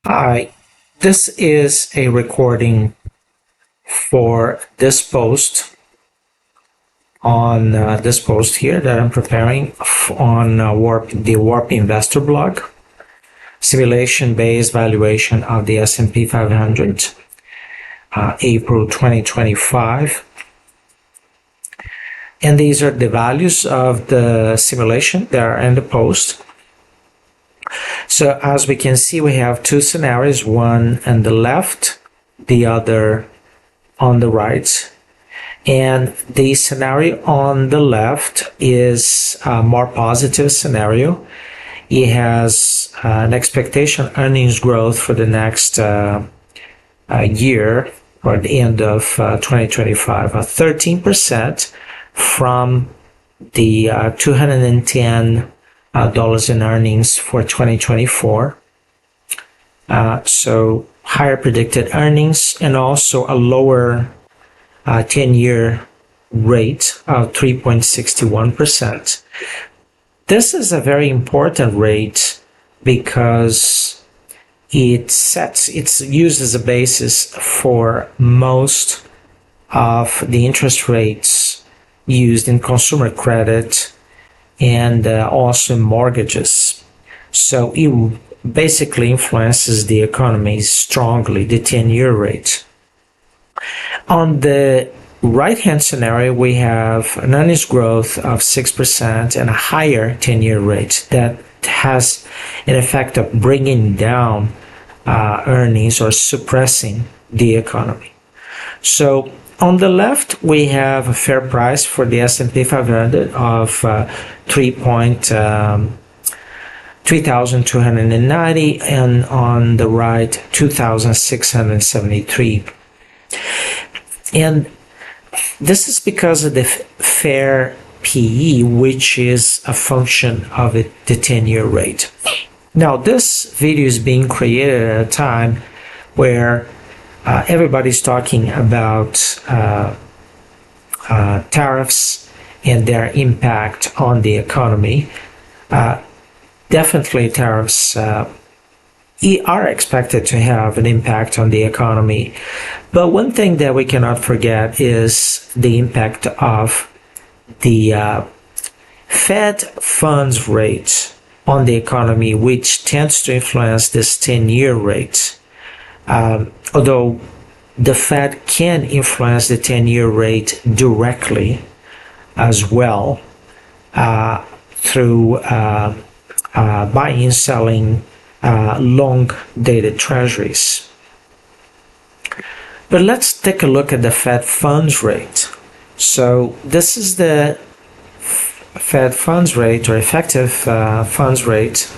Hi, this is a recording for this post on this post here that I'm preparing on the Warp Investor blog, simulation-based valuation of the S&P 500, April 2025. And these are the values of the simulation that are in the post. So as we can see, we have two scenarios, one on the left, the other on the right. And the scenario on the left is a more positive scenario. It has an expectation earnings growth for the next year, or the end of 2025, 13% from the 210 dollars in earnings for 2024. So higher predicted earnings and also a lower 10-year rate of 3.61%. This is a very important rate because it's used as a basis for most of the interest rates used in consumer credit and also mortgages. So it basically influences the economy strongly, the 10-year rate. On the right-hand scenario, we have an earnings growth of 6% and a higher 10-year rate that has an effect of bringing down earnings or suppressing the economy. So on the left, we have a fair price for the S&P 500 of 3,290, and on the right, 2,673. And this is because of the fair PE, which is a function of the 10-year rate. Now, this video is being created at a time where everybody's talking about tariffs and their impact on the economy. Definitely tariffs are expected to have an impact on the economy. But one thing that we cannot forget is the impact of the Fed funds rate on the economy, which tends to influence this 10-year rate. Although the Fed can influence the 10-year rate directly as well through buying and selling long-dated treasuries. But let's take a look at the Fed funds rate. So this is the Fed funds rate, or effective funds rate,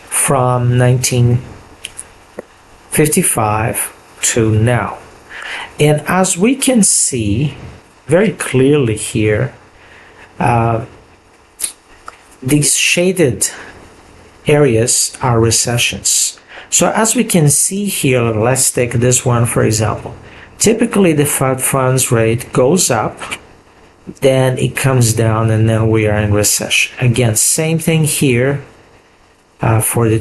from 1955 to now. And as we can see very clearly here, these shaded areas are recessions. So as we can see here, let's take this one for example. Typically the Fed funds rate goes up, then it comes down, and then we are in recession. Again, same thing here for the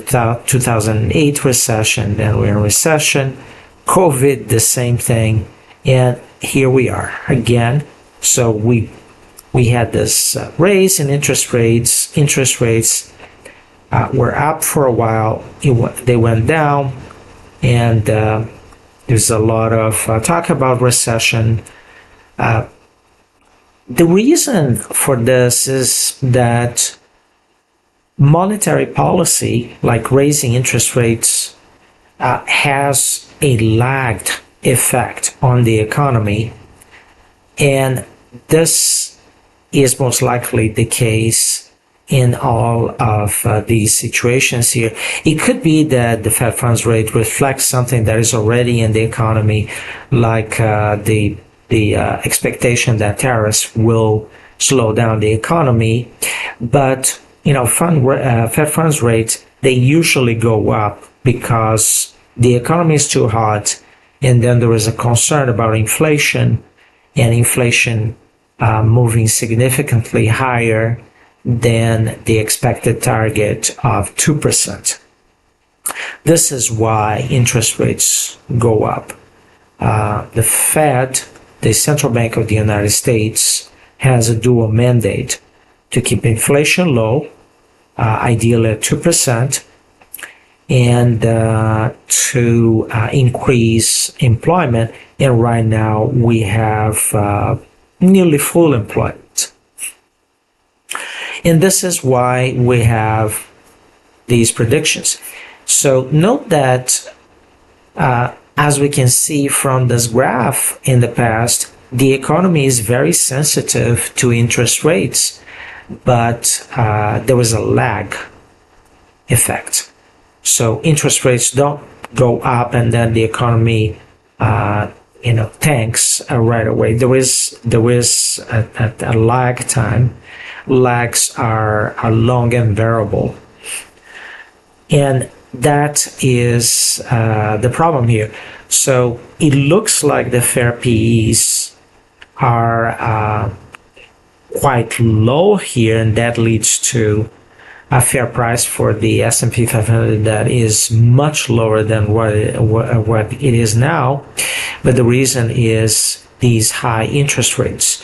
2008 recession, then we're in recession. COVID, the same thing, and here we are again. So we had this raise in interest rates. Interest rates were up for a while. They went down, and there's a lot of talk about recession. The reason for this is that monetary policy, like raising interest rates, has a lagged effect on the economy, and this is most likely the case in all of these situations here. It could be that the Fed funds rate reflects something that is already in the economy, like the expectation that tariffs will slow down the economy. But Fed funds rates, they usually go up because the economy is too hot, and then there is a concern about inflation, and inflation moving significantly higher than the expected target of 2%. This is why interest rates go up. The Fed, the Central Bank of the United States, has a dual mandate to keep inflation low, ideally at 2%, and to increase employment. And right now we have nearly full employment. And this is why we have these predictions. So note that as we can see from this graph in the past, the economy is very sensitive to interest rates, but there was a lag effect. So interest rates don't go up and then the economy tanks right away. There is a lag time. Lags are long and variable. And that is the problem here. So it looks like the fair PEs are quite low here, and that leads to a fair price for the S&P 500 that is much lower than what it is now. But the reason is these high interest rates.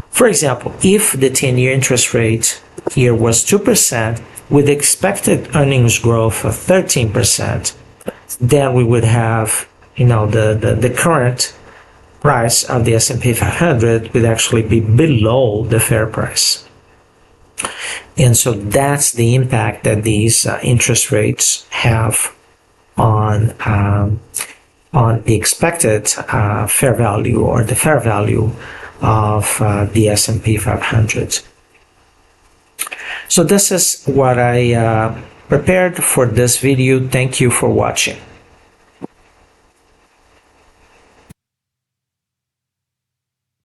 For example, if the 10-year interest rate here was 2%, with expected earnings growth of 13%, then we would have, the current price of the S&P 500 would actually be below the fair price. And so that's the impact that these interest rates have on the expected fair value, or the fair value of the S&P 500. So this is what I prepared for this video. Thank you for watching.